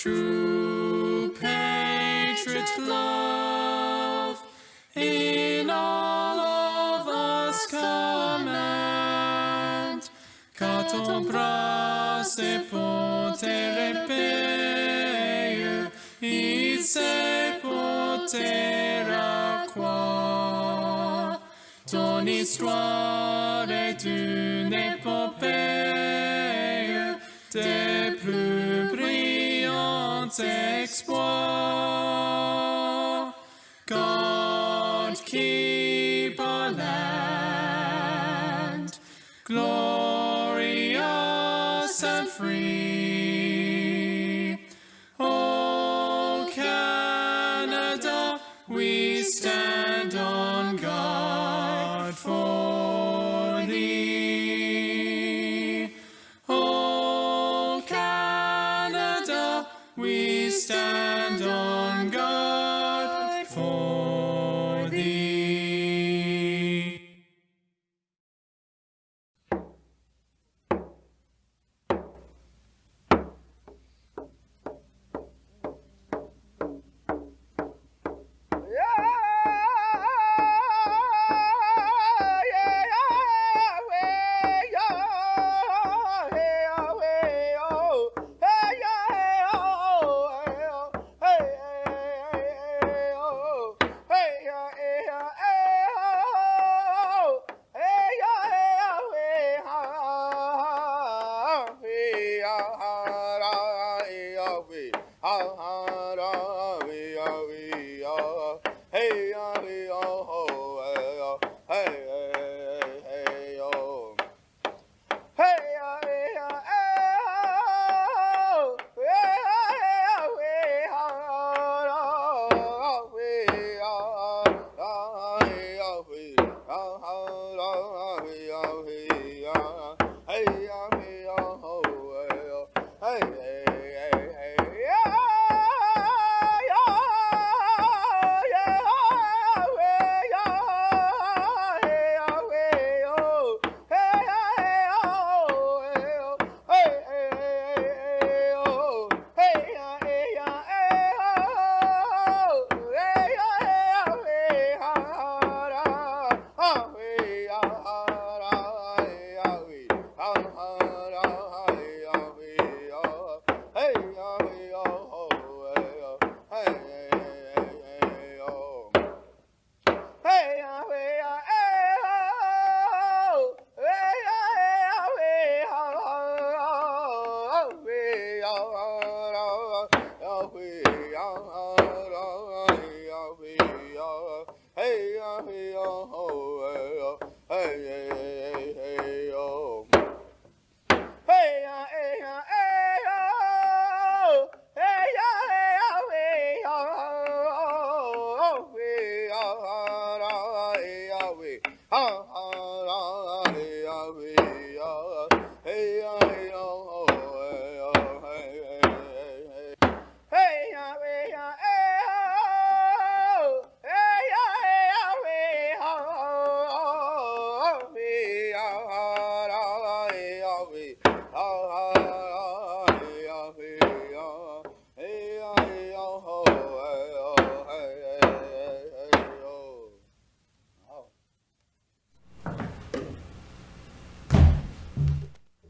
true patriot love in all of us command. Caton brasse potere peu, ise potera qua. Ton histoire est une épopée des plus brillants exploits. God keep our land glorious and free. Oh, Canada, we stand on guard for thee. Oh, Canada, we stand on guard for thee.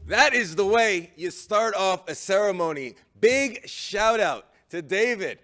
That is the way you start off a ceremony. Big shout out to David.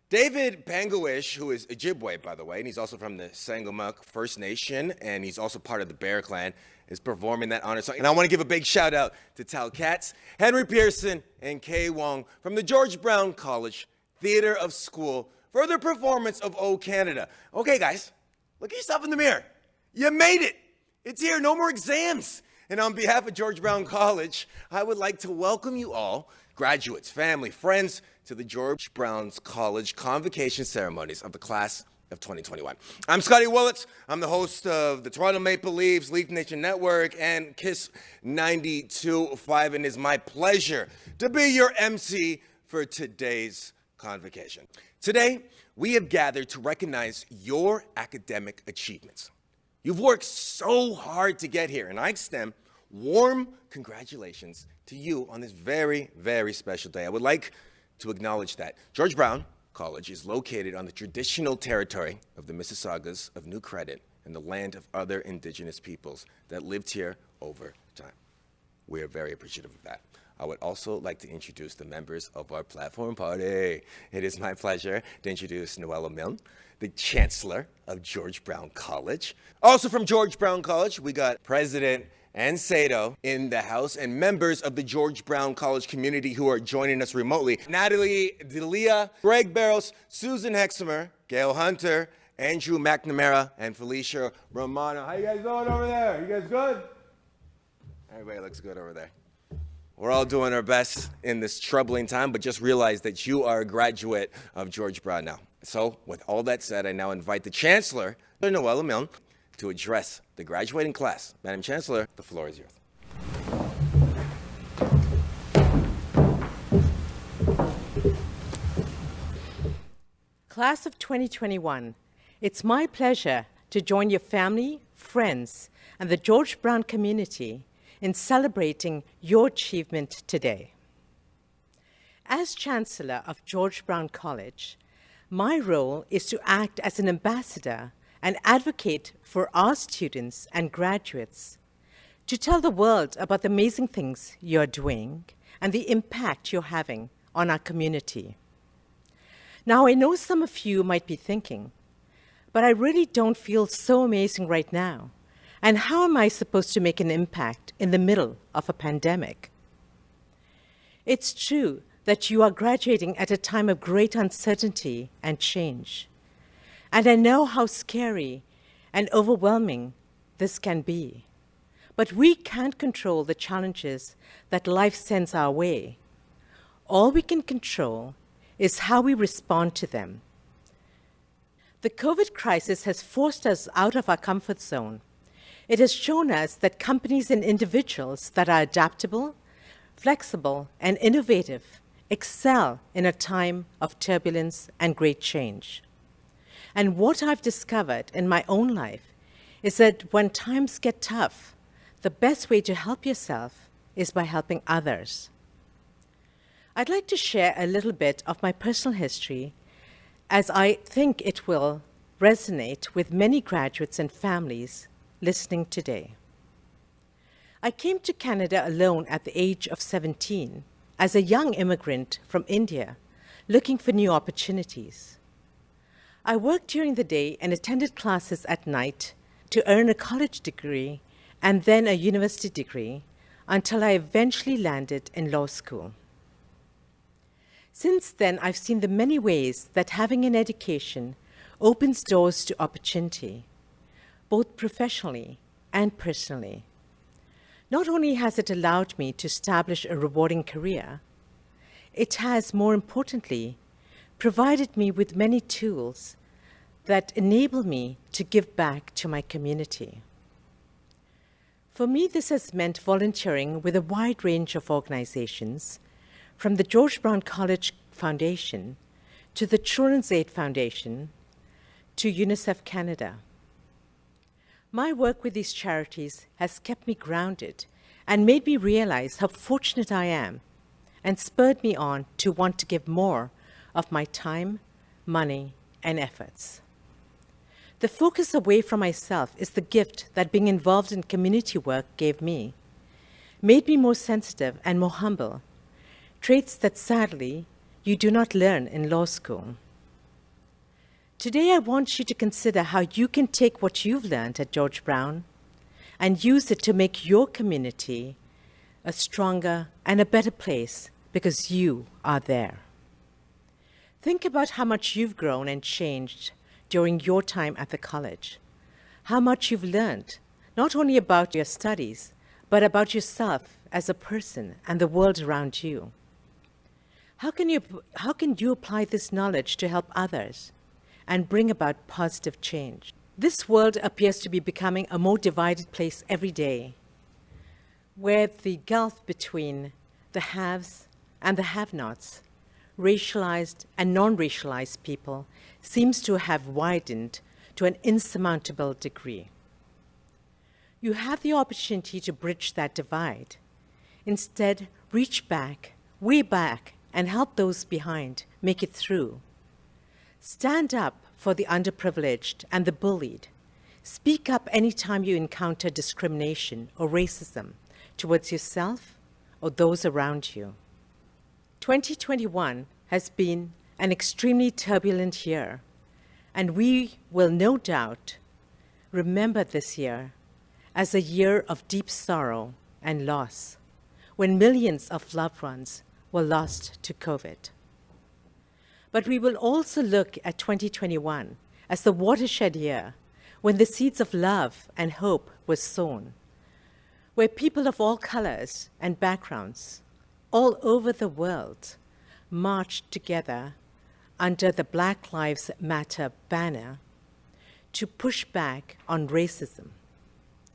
David Pangowish, who is Ojibwe, by the way, and he's also from the Sangomuk First Nation, and he's also part of the Bear Clan, is performing that honor song. And I want to give a big shout out to Tal Katz, Henry Peirson, and Kay Wong from the George Brown College Theatre of School for their performance of O Canada. Okay, guys, look at yourself in the mirror. You made it. It's here. No more exams. And on behalf of George Brown College, I would like to welcome you all, graduates, family, friends, to the George Brown College Convocation Ceremonies of the class of 2021. I'm Scotty Willits. I'm the host of the Toronto Maple Leafs, Leaf Nation Network, and KISS 92.5, and it's my pleasure to be your MC for today's convocation. Today, we have gathered to recognize your academic achievements. You've worked so hard to get here, and I extend warm congratulations to you on this very, very special day. I would like to acknowledge that George Brown College is located on the traditional territory of the Mississaugas of New Credit and the land of other indigenous peoples that lived here over time. We are very appreciative of that. I would also like to introduce the members of our platform party. It is my pleasure to introduce Noella Milne, the Chancellor of George Brown College. Also from George Brown College, we got President and Sato in the house and members of the George Brown College community who are joining us remotely. Natalie Delia, Greg Barros, Susan Hexamer, Gail Hunter, Andrew McNamara, and Felicia Romano. How you guys doing over there? You guys good? Everybody looks good over there. We're all doing our best in this troubling time, but just realize that you are a graduate of George Brown now. So with all that said, I now invite the Chancellor, Noella Milne, to address the graduating class. Madam Chancellor, the floor is yours. Class of 2021, it's my pleasure to join your family, friends, and the George Brown community in celebrating your achievement today. As Chancellor of George Brown College, my role is to act as an ambassador and advocate for our students and graduates, to tell the world about the amazing things you're doing and the impact you're having on our community. Now, I know some of you might be thinking, but I really don't feel so amazing right now. And how am I supposed to make an impact in the middle of a pandemic? It's true that you are graduating at a time of great uncertainty and change. And I know how scary and overwhelming this can be. But we can't control the challenges that life sends our way. All we can control is how we respond to them. The COVID crisis has forced us out of our comfort zone. It has shown us that companies and individuals that are adaptable, flexible, and innovative excel in a time of turbulence and great change. And what I've discovered in my own life is that when times get tough, the best way to help yourself is by helping others. I'd like to share a little bit of my personal history, as I think it will resonate with many graduates and families listening today. I came to Canada alone at the age of 17 as a young immigrant from India looking for new opportunities. I worked during the day and attended classes at night to earn a college degree and then a university degree until I eventually landed in law school. Since then, I've seen the many ways that having an education opens doors to opportunity, both professionally and personally. Not only has it allowed me to establish a rewarding career, it has, more importantly, provided me with many tools that enable me to give back to my community. For me, this has meant volunteering with a wide range of organizations, from the George Brown College Foundation to the Children's Aid Foundation to UNICEF Canada. My work with these charities has kept me grounded and made me realize how fortunate I am and spurred me on to want to give more of my time, money, and efforts. The focus away from myself is the gift that being involved in community work gave me, made me more sensitive and more humble, traits that sadly you do not learn in law school. Today, I want you to consider how you can take what you've learned at George Brown and use it to make your community a stronger and a better place because you are there. Think about how much you've grown and changed during your time at the college, how much you've learned, not only about your studies, but about yourself as a person and the world around you. How can you apply this knowledge to help others and bring about positive change? This world appears to be becoming a more divided place every day, where the gulf between the haves and the have-nots, racialized and non-racialized people, seems to have widened to an insurmountable degree. You have the opportunity to bridge that divide. Instead, reach back, way back, and help those behind make it through. Stand up for the underprivileged and the bullied. Speak up anytime you encounter discrimination or racism towards yourself or those around you. 2021 has been an extremely turbulent year, and we will no doubt remember this year as a year of deep sorrow and loss, when millions of loved ones were lost to COVID. But we will also look at 2021 as the watershed year when the seeds of love and hope were sown, where people of all colors and backgrounds all over the world marched together under the Black Lives Matter banner to push back on racism,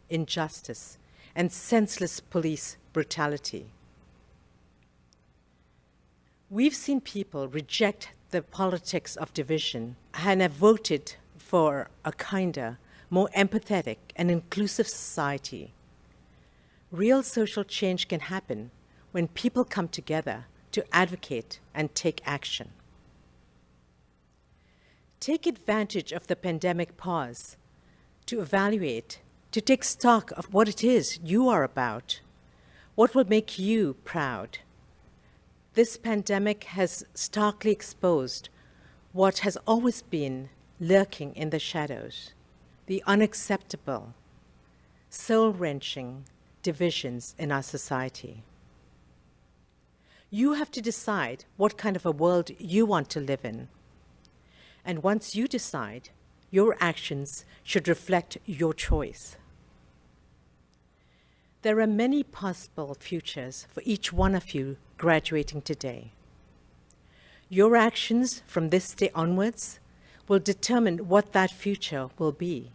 injustice, and senseless police brutality. We've seen people reject the politics of division and have voted for a kinder, more empathetic, and inclusive society. Real social change can happen when people come together to advocate and take action. Take advantage of the pandemic pause to evaluate, to take stock of what it is you are about, what will make you proud. This pandemic has starkly exposed what has always been lurking in the shadows, the unacceptable, soul-wrenching divisions in our society. You have to decide what kind of a world you want to live in. And once you decide, your actions should reflect your choice. There are many possible futures for each one of you graduating today. Your actions from this day onwards will determine what that future will be.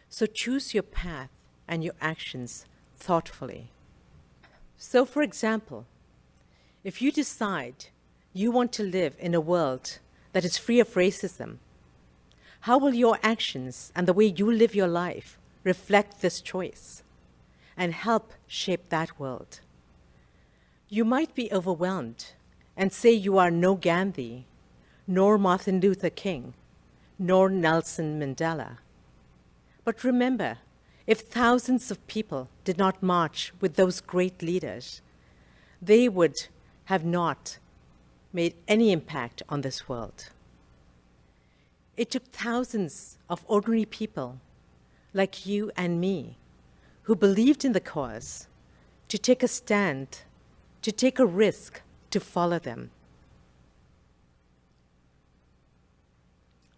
So choose your path and your actions thoughtfully. So, for example, if you decide you want to live in a world that is free of racism, how will your actions and the way you live your life reflect this choice and help shape that world? You might be overwhelmed and say you are no Gandhi, nor Martin Luther King, nor Nelson Mandela. But remember, if thousands of people did not march with those great leaders, they would have not made any impact on this world. It took thousands of ordinary people like you and me who believed in the cause to take a stand, to take a risk, to follow them.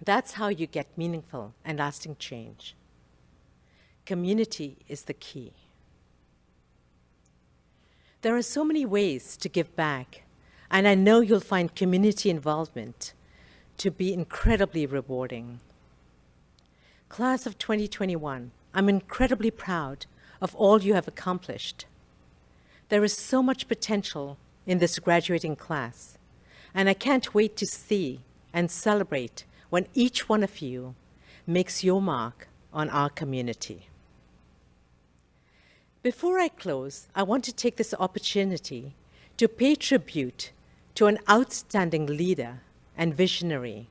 That's how you get meaningful and lasting change. Community is the key. There are so many ways to give back, and I know you'll find community involvement to be incredibly rewarding. Class of 2021, I'm incredibly proud of all you have accomplished. There is so much potential in this graduating class, and I can't wait to see and celebrate when each one of you makes your mark on our community. Before I close, I want to take this opportunity to pay tribute to an outstanding leader and visionary,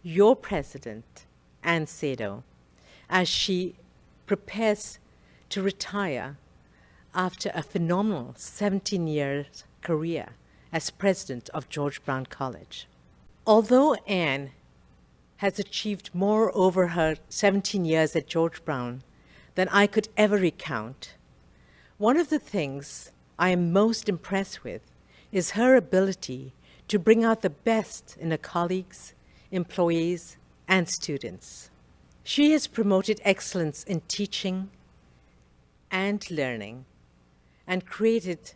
your president, Ann Sado, as she prepares to retire after a phenomenal 17-year career as president of George Brown College. Although Ann has achieved more over her 17 years at George Brown than I could ever recount, one of the things I am most impressed with is her ability to bring out the best in her colleagues, employees, and students. She has promoted excellence in teaching and learning and created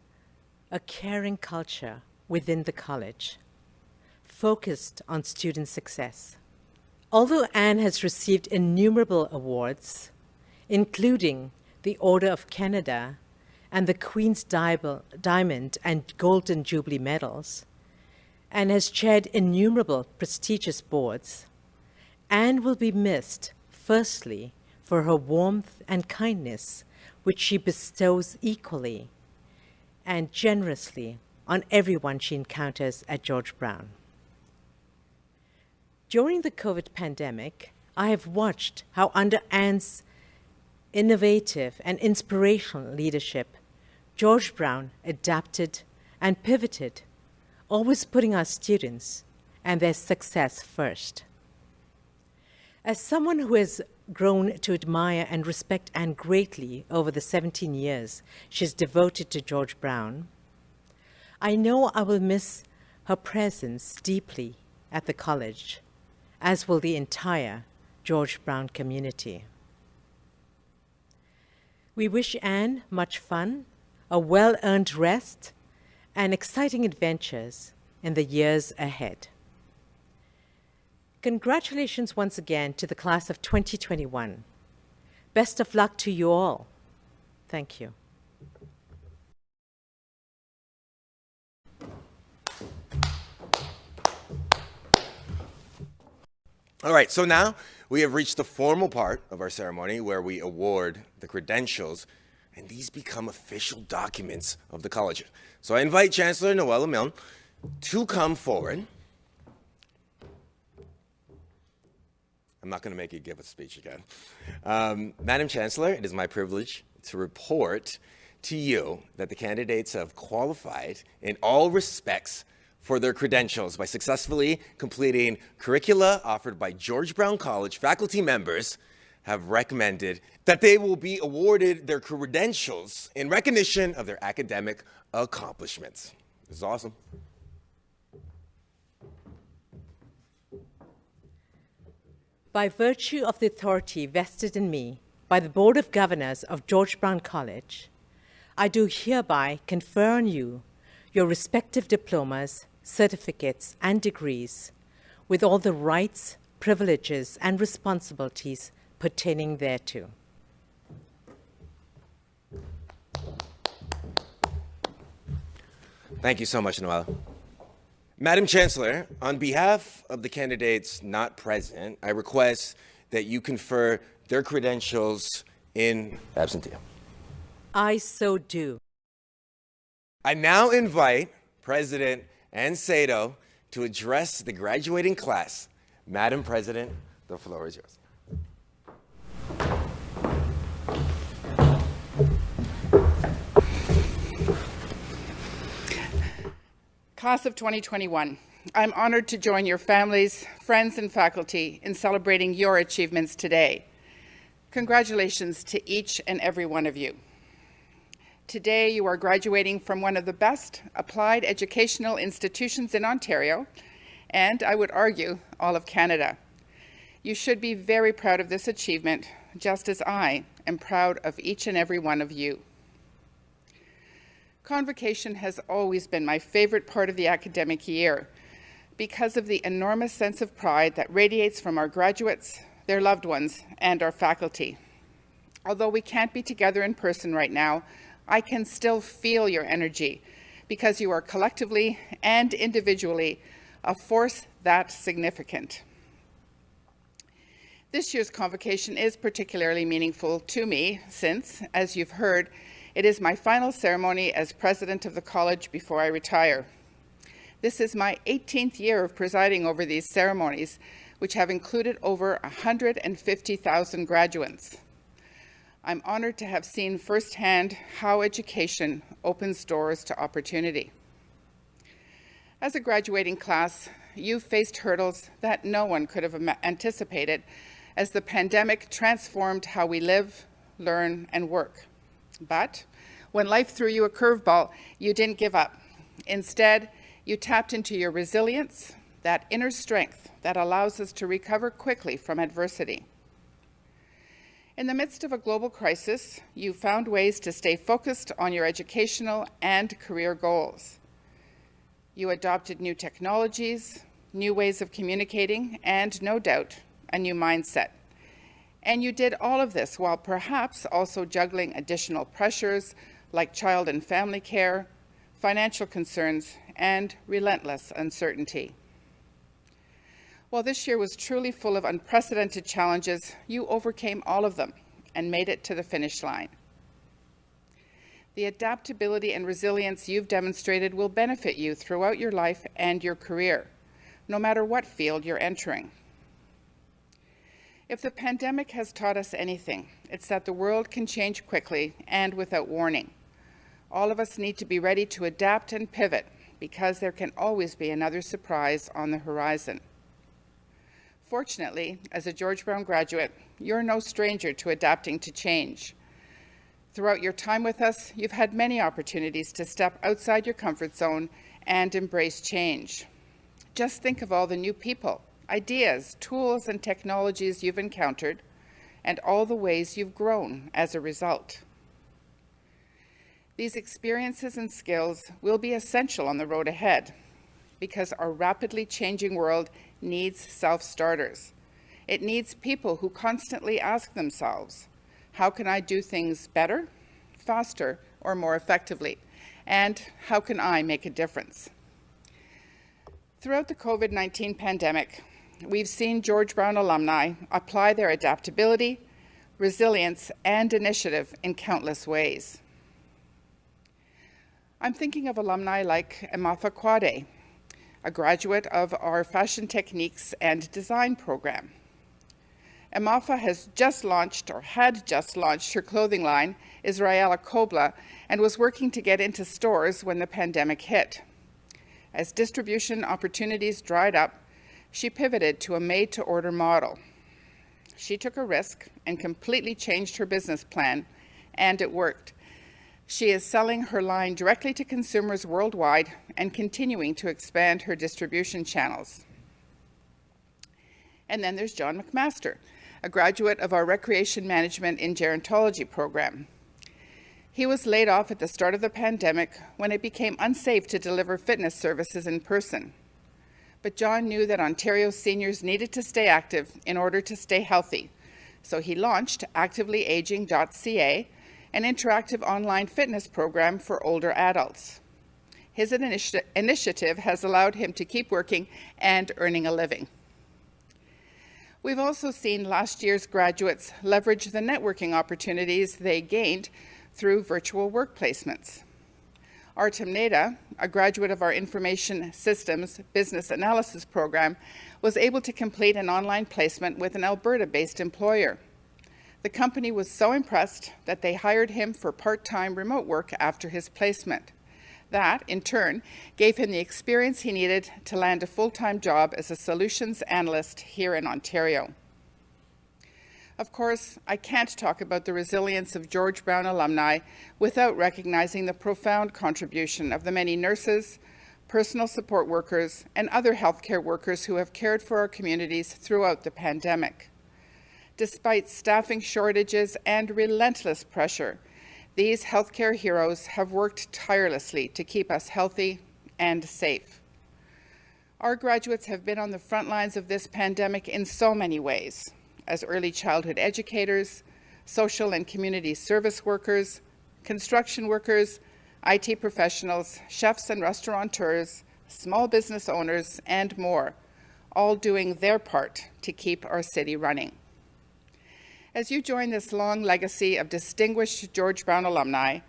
a caring culture within the college, focused on student success. Although Anne has received innumerable awards, including the Order of Canada and the Queen's Diamond and Golden Jubilee medals, and has chaired innumerable prestigious boards, Anne will be missed, firstly, for her warmth and kindness, which she bestows equally and generously on everyone she encounters at George Brown. During the COVID pandemic, I have watched how under Anne's innovative and inspirational leadership, George Brown adapted and pivoted, always putting our students and their success first. As someone who has grown to admire and respect Anne greatly over the 17 years she's devoted to George Brown, I know I will miss her presence deeply at the college, as will the entire George Brown community. We wish Anne much fun, a well-earned rest, and exciting adventures in the years ahead. Congratulations once again to the class of 2021. Best of luck to you all. Thank you. All right, so now we have reached the formal part of our ceremony where we award the credentials, and these become official documents of the college. So I invite Chancellor Noelle Milne to come forward. I'm not going to make you give a speech again. Madam Chancellor, it is my privilege to report to you that the candidates have qualified in all respects for their credentials by successfully completing curricula offered by George Brown College. Faculty members have recommended that they will be awarded their credentials in recognition of their academic accomplishments. This is awesome. By virtue of the authority vested in me by the Board of Governors of George Brown College, I do hereby confer on you your respective diplomas, certificates, and degrees with all the rights, privileges, and responsibilities pertaining thereto. Thank you so much, Noelle. Madam Chancellor, on behalf of the candidates not present, I request that you confer their credentials in absentia. I so do. I now invite President Anne Sato to address the graduating class. Madam President, the floor is yours. Class of 2021, I'm honored to join your families, friends, and faculty in celebrating your achievements today. Congratulations to each and every one of you. Today, you are graduating from one of the best applied educational institutions in Ontario, and I would argue, all of Canada. You should be very proud of this achievement, just as I am proud of each and every one of you. Convocation has always been my favorite part of the academic year because of the enormous sense of pride that radiates from our graduates, their loved ones, and our faculty. Although we can't be together in person right now, I can still feel your energy because you are collectively and individually a force that significant. This year's convocation is particularly meaningful to me since, as you've heard, it is my final ceremony as president of the college before I retire. This is my 18th year of presiding over these ceremonies, which have included over 150,000 graduates. I'm honored to have seen firsthand how education opens doors to opportunity. As a graduating class, you faced hurdles that no one could have anticipated as the pandemic transformed how we live, learn, and work. But when life threw you a curveball, you didn't give up. Instead, you tapped into your resilience, that inner strength that allows us to recover quickly from adversity. In the midst of a global crisis, you found ways to stay focused on your educational and career goals. You adopted new technologies, new ways of communicating, and no doubt, a new mindset. And you did all of this while perhaps also juggling additional pressures like child and family care, financial concerns, and relentless uncertainty. While this year was truly full of unprecedented challenges, you overcame all of them and made it to the finish line. The adaptability and resilience you've demonstrated will benefit you throughout your life and your career, no matter what field you're entering. If the pandemic has taught us anything, it's that the world can change quickly and without warning. All of us need to be ready to adapt and pivot, because there can always be another surprise on the horizon. Fortunately, as a George Brown graduate, you're no stranger to adapting to change. Throughout your time with us, you've had many opportunities to step outside your comfort zone and embrace change. Just think of all the new people, ideas, tools, and technologies you've encountered, and all the ways you've grown as a result. These experiences and skills will be essential on the road ahead, because our rapidly changing world needs self-starters. It needs people who constantly ask themselves, how can I do things better, faster, or more effectively? And how can I make a difference? Throughout the COVID-19 pandemic, we've seen George Brown alumni apply their adaptability, resilience, and initiative in countless ways. I'm thinking of alumni like Ematha Kwade, a graduate of our Fashion Techniques and Design program. Ematha has just launched, or had just launched, her clothing line, Israela Kobla, and was working to get into stores when the pandemic hit. As distribution opportunities dried up, she pivoted to a made-to-order model. She took a risk and completely changed her business plan, and it worked. She is selling her line directly to consumers worldwide and continuing to expand her distribution channels. And then there's John McMaster, a graduate of our Recreation Management in Gerontology program. He was laid off at the start of the pandemic when it became unsafe to deliver fitness services in person. But John knew that Ontario seniors needed to stay active in order to stay healthy, so he launched activelyaging.ca, an interactive online fitness program for older adults. His initiative has allowed him to keep working and earning a living. We've also seen last year's graduates leverage the networking opportunities they gained through virtual work placements. Artem Neda, a graduate of our Information Systems Business Analysis program, was able to complete an online placement with an Alberta-based employer. The company was so impressed that they hired him for part-time remote work after his placement. That, in turn, gave him the experience he needed to land a full-time job as a solutions analyst here in Ontario. Of course, I can't talk about the resilience of George Brown alumni without recognizing the profound contribution of the many nurses, personal support workers, and other healthcare workers who have cared for our communities throughout the pandemic. Despite staffing shortages and relentless pressure, these healthcare heroes have worked tirelessly to keep us healthy and safe. Our graduates have been on the front lines of this pandemic in so many ways, as early childhood educators, social and community service workers, construction workers, IT professionals, chefs and restaurateurs, small business owners, and more, all doing their part to keep our city running. As you join this long legacy of distinguished George Brown alumni,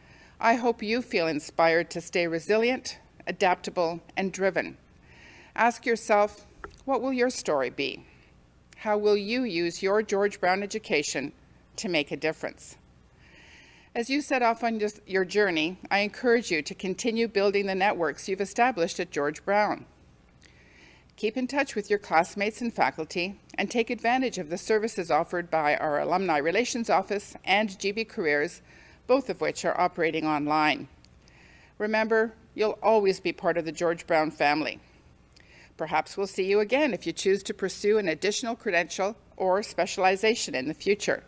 I hope you feel inspired to stay resilient, adaptable, and driven. Ask yourself, what will your story be? How will you use your George Brown education to make a difference? As you set off on your journey, I encourage you to continue building the networks you've established at George Brown. Keep in touch with your classmates and faculty, and take advantage of the services offered by our Alumni Relations Office and GB Careers, both of which are operating online. Remember, you'll always be part of the George Brown family. Perhaps we'll see you again if you choose to pursue an additional credential or specialization in the future.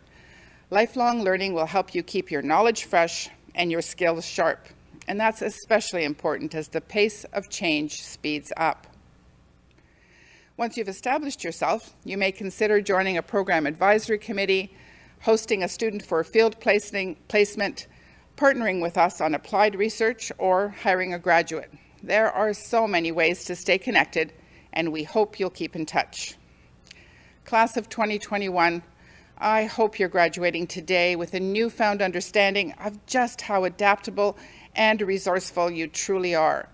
Lifelong learning will help you keep your knowledge fresh and your skills sharp, and that's especially important as the pace of change speeds up. Once you've established yourself, you may consider joining a program advisory committee, hosting a student for a field placement, partnering with us on applied research, or hiring a graduate. There are so many ways to stay connected, and we hope you'll keep in touch. Class of 2021, I hope you're graduating today with a newfound understanding of just how adaptable and resourceful you truly are.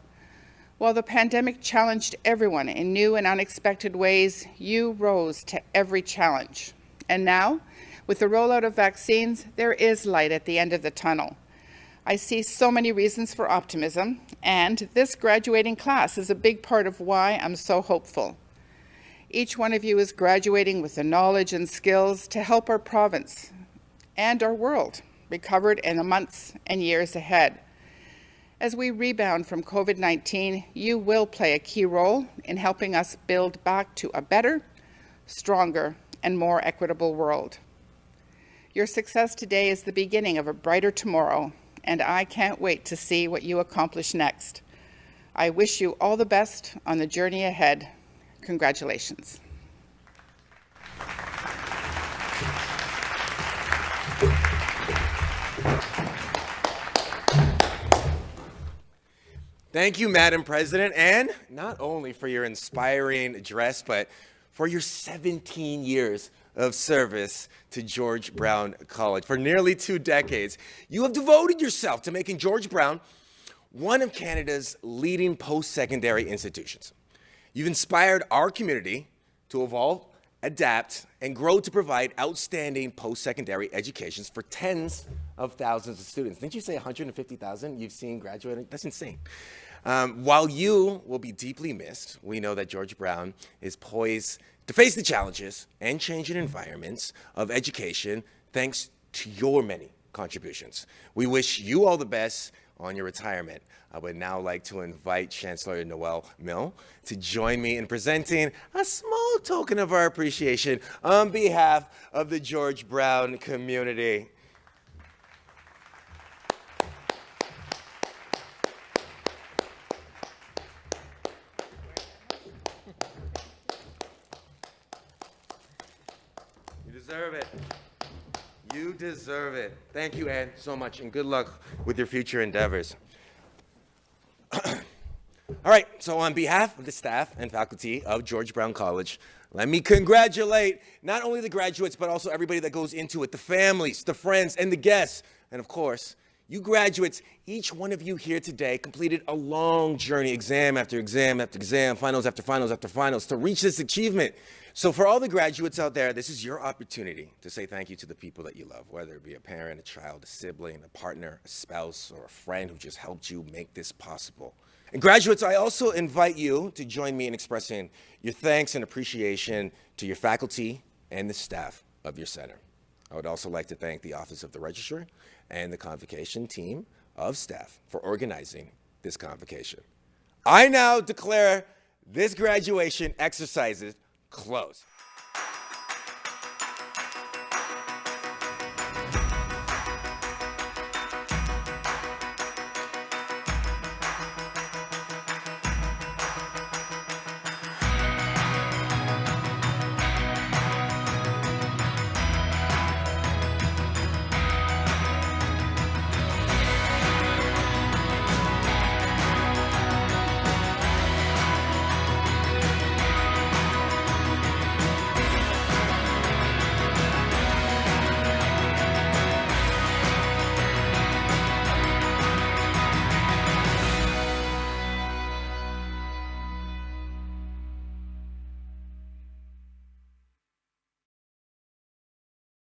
While the pandemic challenged everyone in new and unexpected ways, you rose to every challenge. And now, with the rollout of vaccines, there is light at the end of the tunnel. I see so many reasons for optimism, and this graduating class is a big part of why I'm so hopeful. Each one of you is graduating with the knowledge and skills to help our province and our world recover in the months and years ahead. As we rebound from COVID-19, you will play a key role in helping us build back to a better, stronger, and more equitable world. Your success today is the beginning of a brighter tomorrow, and I can't wait to see what you accomplish next. I wish you all the best on the journey ahead. Congratulations. Thank you, Madam President, and not only for your inspiring address, but for your 17 years of service to George Brown College. For nearly 2 decades, you have devoted yourself to making George Brown one of Canada's leading post-secondary institutions. You've inspired our community to evolve, adapt, and grow to provide outstanding post-secondary educations for tens of thousands of students. Didn't you say 150,000 you've seen graduating? That's insane. While you will be deeply missed, we know that George Brown is poised to face the challenges and changing environments of education thanks to your many contributions. We wish you all the best on your retirement. I would now like to invite Chancellor Noel Mill to join me in presenting a small token of our appreciation on behalf of the George Brown community. You deserve it. You deserve it. Thank you, Anne, so much, and good luck with your future endeavors. All right, so on behalf of the staff and faculty of George Brown College, let me congratulate not only the graduates, but also everybody that goes into it, the families, the friends, and the guests. And of course, you graduates, each one of you here today completed a long journey, exam after exam after exam, finals after finals after finals, to reach this achievement. So for all the graduates out there, this is your opportunity to say thank you to the people that you love, whether it be a parent, a child, a sibling, a partner, a spouse, or a friend who just helped you make this possible. And graduates, I also invite you to join me in expressing your thanks and appreciation to your faculty and the staff of your center. I would also like to thank the Office of the Registrar and the Convocation team of staff for organizing this convocation. I now declare this graduation exercises closed.